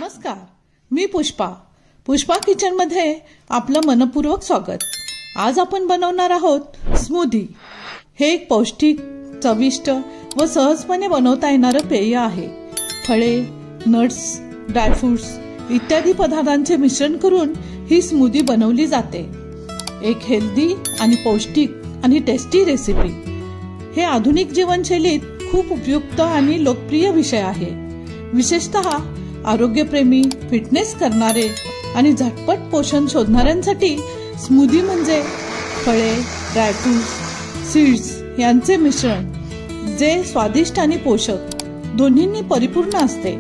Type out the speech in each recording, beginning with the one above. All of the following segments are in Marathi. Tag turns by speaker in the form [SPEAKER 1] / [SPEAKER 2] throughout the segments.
[SPEAKER 1] नमस्कार, मी पुष्पा किचनमध्ये आपलं मनपूर्वक स्वागत। आज आपण बनवणार आहोत स्मूदी। हे एक पौष्टिक, चविष्ट व सहजपणे बनवता येणारं पेय आहे। फळे, नट्स, ड्रायफ्रुट्स इत्यादी पदार्थांचे मिश्रण करून ही स्मूदी बनवली जाते। एक हेल्दी आणि पौष्टिक आणि टेस्टी रेसिपी। हे आधुनिक जीवनशैलीत खूप उपयुक्त आणि लोकप्रिय विषय आहे। विशेषतः आरोग्यप्रेमी, फिटनेस करणारे आणि झटपट पोषण शोधणाऱ्यांसाठी स्मूदी म्हणजे फळे, ड्रायफ्रुट्स, सीड्स यांचे मिश्रण जे स्वादिष्ट आणि पोषक दोन्हींनी परिपूर्ण असते।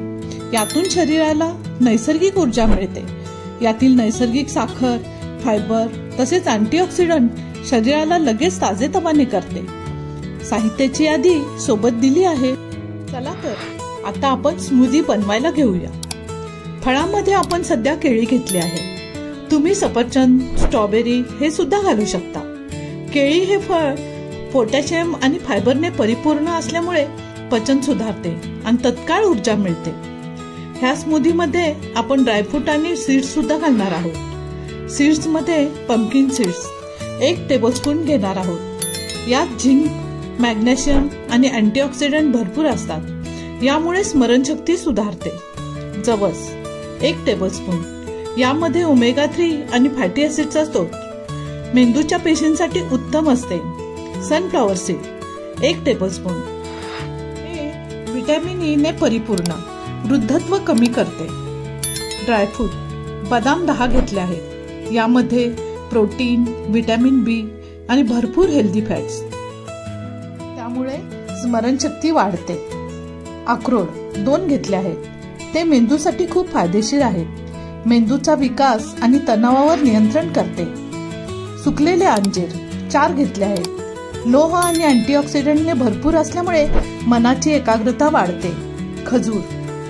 [SPEAKER 1] यातून शरीराला नैसर्गिक ऊर्जा मिळते। यातील नैसर्गिक साखर, फायबर तसेच अँटीऑक्सिडंट शरीराला लगेच ताजेतवाने करते। साहित्याची यादी सोबत दिली आहे। चला तर आता आपण स्मूदी बनवायला घेऊया। फळांमध्ये आपण सध्या केळी घेतली आहे। तुम्ही सफरचंद, स्ट्रॉबेरी हे सुद्धा घालू शकता। केळी हे फळ पोटॅशियम आणि फायबरने परिपूर्ण असल्यामुळे पचन सुधारते आणि तत्काळ ऊर्जा मिळते। ह्या स्मूदी मध्ये आपण ड्रायफ्रूट आणि सीड्स सुद्धा घालणार आहोत। सीड्स मध्ये पंपकिन सीड्स 1 टेबलस्पून घेणार आहोत। यात झिंक, मॅग्नेशियम आणि अँटीऑक्सिडंट भरपूर असतात। यामुळे स्मरणशक्ती सुधारते। जवस 1 टेबलस्पून, यामध्ये ओमेगा 3 आणि फॅटी ऍसिड्स असतात। मेंदूच्या पेशींसाठी उत्तम असते। सनफ्लॉवर सीड 1 टेबलस्पून, हे व्हिटॅमिन ई ने परिपूर्ण, वृद्धत्व कमी करते। ड्रायफ्रूट बदाम 10 घेतले आहेत। यामध्ये प्रोटीन, व्हिटॅमिन बी आणि भरपूर हेल्दी फॅट्स, त्यामुळे स्मरणशक्ती वाढते। अक्रोड 2 घेतले आहेत। ते मेंदूसाठी खूप फायदेशीर आहेत। मेंदूचा विकास आणि तणावावर नियंत्रण करते। सुकलेले अंजीर 4 घेतले आहेत। लोह आणि अँटीऑक्सिडंटने भरपूर असल्यामुळे मनाची एकाग्रता वाढते। खजूर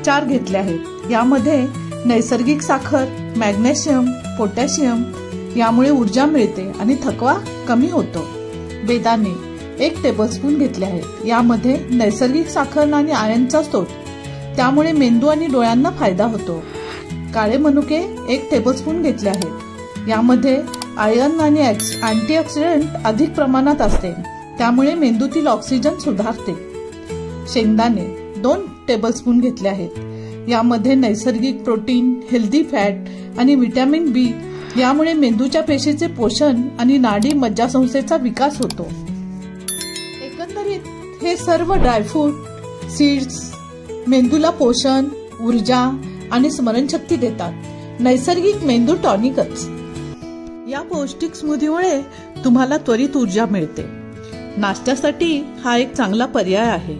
[SPEAKER 1] 4 घेतले आहेत। यामध्ये नैसर्गिक साखर, मॅग्नेशियम, पोटॅशियम यामुळे ऊर्जा मिळते आणि थकवा कमी होतो। बेदाणे 1 टेबलस्पून घेतले आहेत। यामध्ये नैसर्गिक साखर आणि आयर्नचा स्रोत, त्यामुळे मेंदू आणि डोळ्यांना फायदा होतो। काळे मनुके 1 टेबलस्पून घेतले आहेत। यामध्ये आयर्न आणि अँटीऑक्सिडंट अधिक प्रमाणात असते, त्यामुळे मेंदूतील ऑक्सिजन सुधारते। शेंगदाणे 2 टेबलस्पून घेतले आहेत। यामध्ये नैसर्गिक प्रोटीन, हेल्दी फॅट आणि व्हिटॅमिन बी, यामुळे मेंदूच्या पेशीचे पोषण आणि नाडी मज्जासंस्थेचा विकास होतो। एकंदरीत हे सर्व ड्रायफ्रूट, सीड्स मेंदूला पोषण, ऊर्जा आणि स्मरणशक्ती देतात। नैसर्गिक मेंदू टॉनिकच। या पौष्टिक स्मूदीमुळे तुम्हाला त्वरित ऊर्जा मिळते। नाश्त्यासाठी हा एक चांगला पर्याय आहे।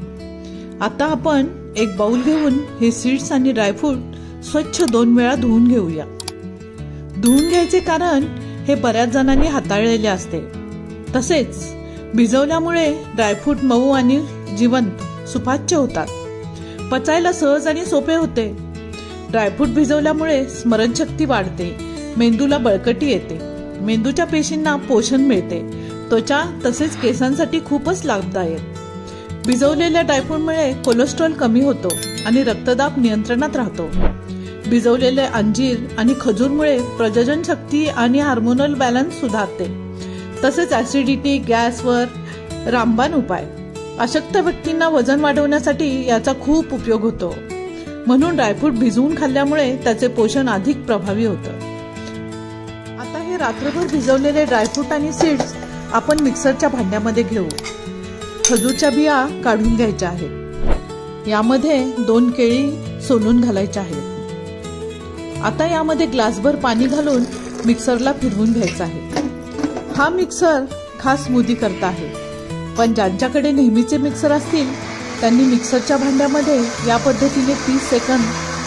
[SPEAKER 1] आता आपण एक बाउल घेऊन हे सीड्स आणि ड्रायफ्रूट स्वच्छ 2 वेळा धुवून घेऊया। धुवून घ्यायचे कारण हे बऱ्याच जणांनी हाताळलेले असते। तसेच भिजवल्यामुळे ड्रायफ्रूट मऊ आणि जिवंत, सुपाच्य होतात। पचायला सहज आणि सोपे होते। ड्रायफ्रूट भिजवल्यामुळे स्मरणशक्ती वाढते, मेंदूला बळकटी येते, मेंदूच्या पेशींना पोषण मिळते, त्वचा तसेच केसांसाठी खूपच लाभदायक। भिजवलेल्या ड्रायफ्रूटमुळे कोलेस्ट्रॉल कमी होतो आणि रक्तदाब नियंत्रणात राहतो। भिजवलेले अंजीर आणि खजूरमुळे प्रजनन शक्ती आणि हार्मोनल बॅलन्स सुधारते। तसेच ऍसिडिटी, गॅसवर रामबाण उपाय। अशक्त व्यक्तींना वजन वाढवण्यासाठी याचा खूप उपयोग होतो। म्हणून ड्रायफ्रूट भिजवून खाल्ल्यामुळे त्याचे पोषण अधिक प्रभावी होतं। आता हे रात्रभर भिजवलेले ड्रायफ्रूट आणि सीड्स आपण मिक्सरच्या भांड्यामध्ये घेऊ। खजूरच्या बिया काढून घ्यायच्या आहेत। यामध्ये 2 केळी सोलून घालायच्या आहेत। आता यामध्ये ग्लासभर पाणी घालून मिक्सरला फिरवून घ्यायचं आहे। हा मिक्सर खास स्मूदी करता आहे, पण ज्यांच्याकडे नेहमीचे मिक्सर असतील त्यांनी मिक्सरच्या भांड्यामध्ये या पद्धतीने 30 सेकंद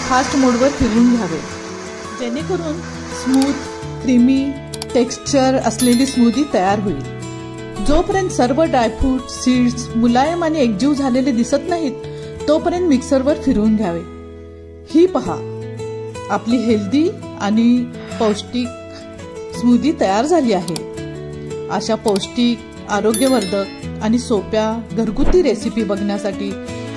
[SPEAKER 1] फास्ट मोडवर फिरवून घ्यावे, जेणेकरून स्मूथ, क्रीमी टेक्स्चर असलेली स्मूदी तयार होईल। जोपर्यंत सर्व ड्रायफ्रूट, सीड्स मुलायम आणि एकजीव झालेले दिसत नाहीत तोपर्यंत मिक्सरवर फिरवून घ्यावे। ही पहा, आपली हेल्दी आणि पौष्टिक स्मूदी तयार झाली आहे। अशा पौष्टिक, आरोग्यवर्धक आणि सोप्या घरगुती रेसिपी बघण्यासाठी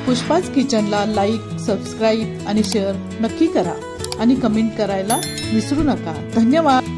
[SPEAKER 1] पुष्पाज किचनला लाईक, सबस्क्राईब आणि शेअर नक्की करा। आणि कमेंट करायला विसरू नका. धन्यवाद.